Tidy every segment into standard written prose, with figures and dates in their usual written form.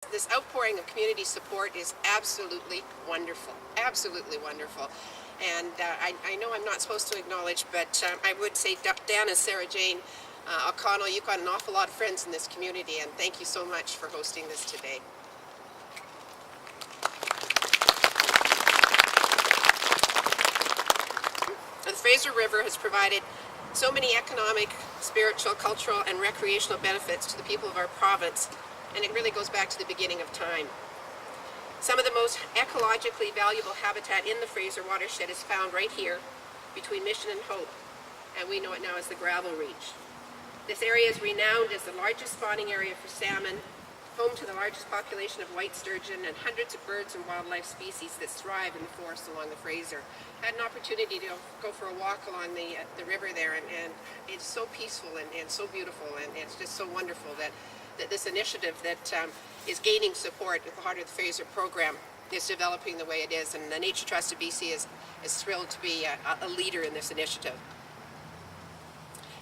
This outpouring of community support is absolutely wonderful, absolutely wonderful. And I know I'm not supposed to acknowledge, but I would say, Dan and Sarah Jane O'Connell, you've got an awful lot of friends in this community, and thank you so much for hosting this today. The Fraser River has provided so many economic, spiritual, cultural, and recreational benefits to the people of our province, and it really goes back to the beginning of time. Some of the most ecologically valuable habitat in the Fraser watershed is found right here between Mission and Hope, and we know it now as the Gravel Reach. This area is renowned as the largest spawning area for salmon, home to the largest population of white sturgeon and hundreds of birds and wildlife species that thrive in the forests along the Fraser. I had an opportunity to go for a walk along the river there, and it's so peaceful and so beautiful, and it's just so wonderful that this initiative that is gaining support at the Heart of the Fraser program is developing the way it is, and the Nature Trust of BC is thrilled to be a leader in this initiative.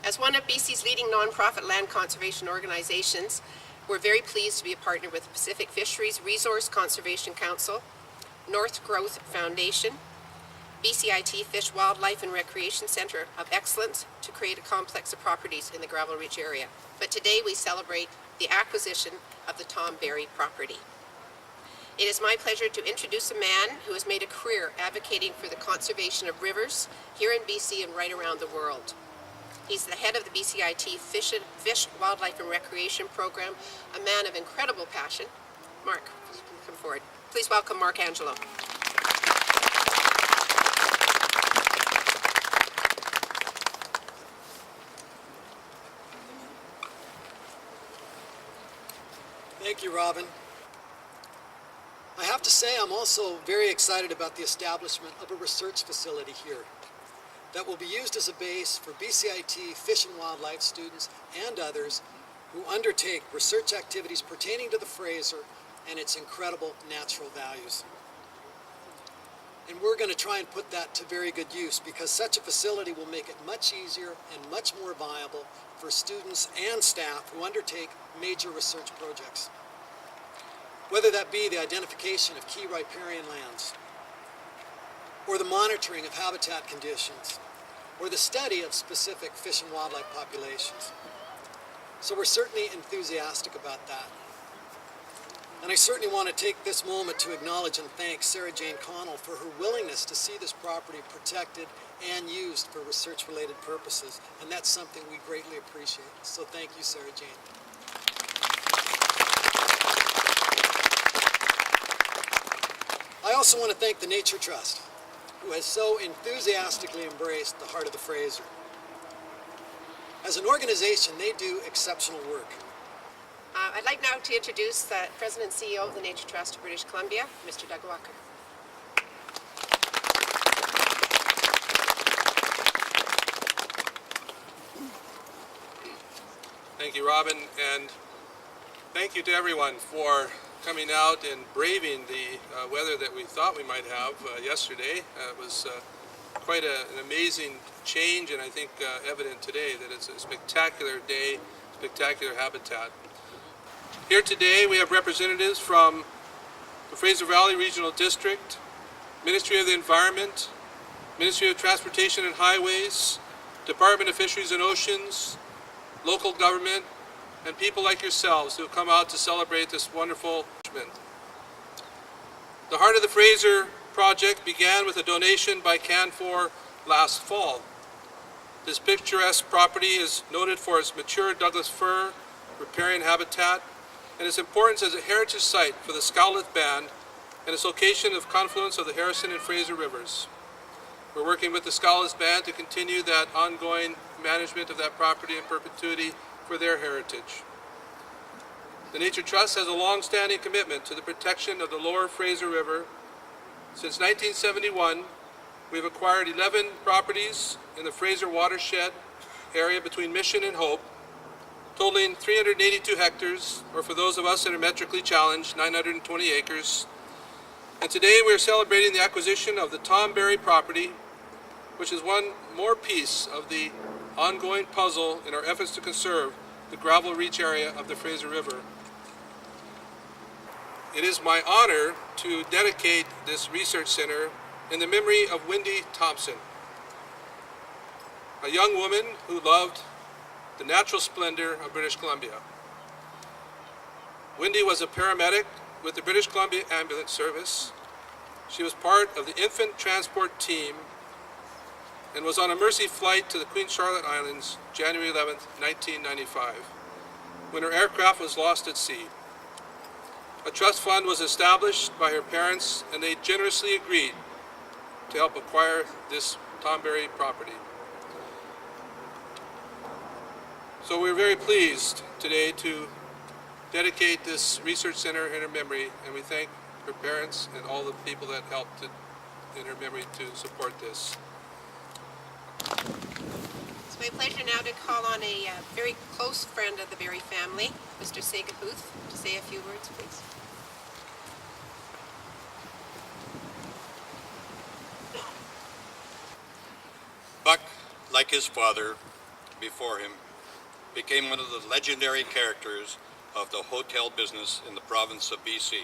As one of BC's leading nonprofit land conservation organizations, we're very pleased to be a partner with the Pacific Fisheries Resource Conservation Council, North Growth Foundation, BCIT Fish, Wildlife and Recreation Centre of Excellence to create a complex of properties in the Gravel Reach area. But today we celebrate the acquisition of the Tom Berry property. It is my pleasure to introduce a man who has made a career advocating for the conservation of rivers here in BC and right around the world. He's the head of the BCIT Fish, Wildlife and Recreation Program, a man of incredible passion. Mark, please come forward. Please welcome Mark Angelo. Thank you, Robin. I have to say I'm also very excited about the establishment of a research facility here that will be used as a base for BCIT Fish and Wildlife students and others who undertake research activities pertaining to the Fraser and its incredible natural values. And we're going to try and put that to very good use, because such a facility will make it much easier and much more viable for students and staff who undertake major research projects. Whether that be the identification of key riparian lands, or the monitoring of habitat conditions, or the study of specific fish and wildlife populations. So we're certainly enthusiastic about that. And I certainly want to take this moment to acknowledge and thank Sarah Jane Connell for her willingness to see this property protected and used for research-related purposes. And that's something we greatly appreciate. So thank you, Sarah Jane. I also want to thank the Nature Trust, who has so enthusiastically embraced the Heart of the Fraser. As an organization, they do exceptional work. I'd like now to introduce the President and CEO of the Nature Trust of British Columbia, Mr. Doug Walker. Thank you, Robin, and thank you to everyone for coming out and braving the weather that we thought we might have yesterday. It was quite an amazing change, and I think evident today that it's a spectacular day, spectacular habitat. Here today we have representatives from the Fraser Valley Regional District, Ministry of the Environment, Ministry of Transportation and Highways, Department of Fisheries and Oceans, local government, and people like yourselves who have come out to celebrate this wonderful event. The Heart of the Fraser project began with a donation by Canfor last fall. This picturesque property is noted for its mature Douglas fir, riparian habitat, and its importance as a heritage site for the Scowlith Band and its location of confluence of the Harrison and Fraser Rivers. We're working with the Scowlith Band to continue that ongoing management of that property in perpetuity for their heritage. The Nature Trust has a long-standing commitment to the protection of the lower Fraser River. Since 1971, we've acquired 11 properties in the Fraser watershed area between Mission and Hope, totaling 382 hectares, or for those of us that are metrically challenged, 920 acres. And today we are celebrating the acquisition of the Tom Berry property, which is one more piece of the ongoing puzzle in our efforts to conserve the Gravel Reach area of the Fraser River. It is my honor to dedicate this research center in the memory of Wendy Thompson, a young woman who loved the natural splendor of British Columbia. Wendy was a paramedic with the British Columbia Ambulance Service. She was part of the infant transport team and was on a Mercy flight to the Queen Charlotte Islands January 11, 1995, when her aircraft was lost at sea. A trust fund was established by her parents, and they generously agreed to help acquire this Thornbury property. So we're very pleased today to dedicate this research center in her memory, and we thank her parents and all the people that helped in her memory to support this. It's my pleasure now to call on a very close friend of the Berry family, Mr. Sagaputh, to say a few words, please. Buck, like his father before him, became one of the legendary characters of the hotel business in the province of BC.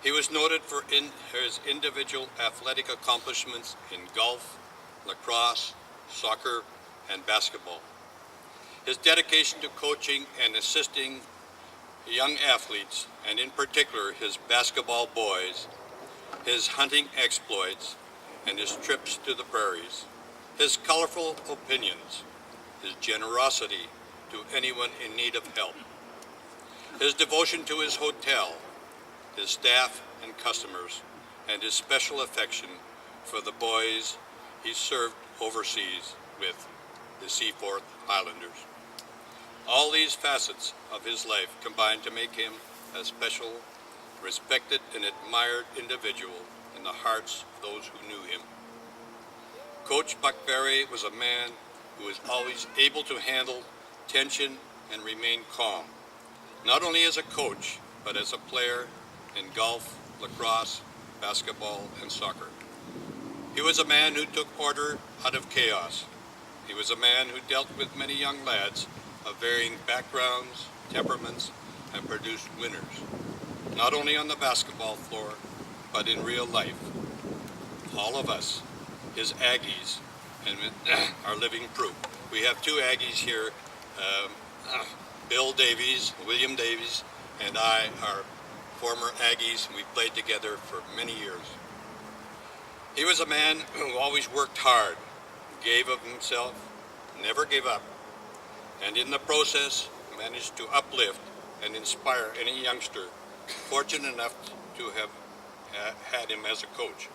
He was noted for his individual athletic accomplishments in golf, lacrosse, soccer, and basketball. His dedication to coaching and assisting young athletes, and in particular his basketball boys, his hunting exploits, and his trips to the prairies, his colorful opinions, his generosity to anyone in need of help, his devotion to his hotel, his staff and customers, and his special affection for the boys he served overseas with, the Seaforth Highlanders. All these facets of his life combined to make him a special, respected, and admired individual in the hearts of those who knew him. Coach Buck Berry was a man who was always able to handle tension and remain calm, not only as a coach, but as a player in golf, lacrosse, basketball, and soccer. He was a man who took order out of chaos. He was a man who dealt with many young lads of varying backgrounds, temperaments, and produced winners, not only on the basketball floor, but in real life. All of us, his Aggies, and are living proof. We have two Aggies here, Bill Davies, William Davies, and I are former Aggies. We played together for many years. He was a man who always worked hard, gave of himself, never gave up, and in the process managed to uplift and inspire any youngster fortunate enough to have had him as a coach.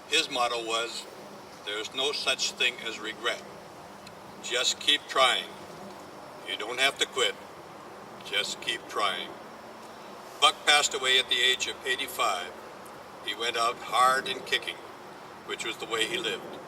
His motto was, "There's no such thing as regret. Just keep trying. You don't have to quit. Just keep trying." Buck passed away at the age of 85. He went out hard and kicking, which was the way he lived.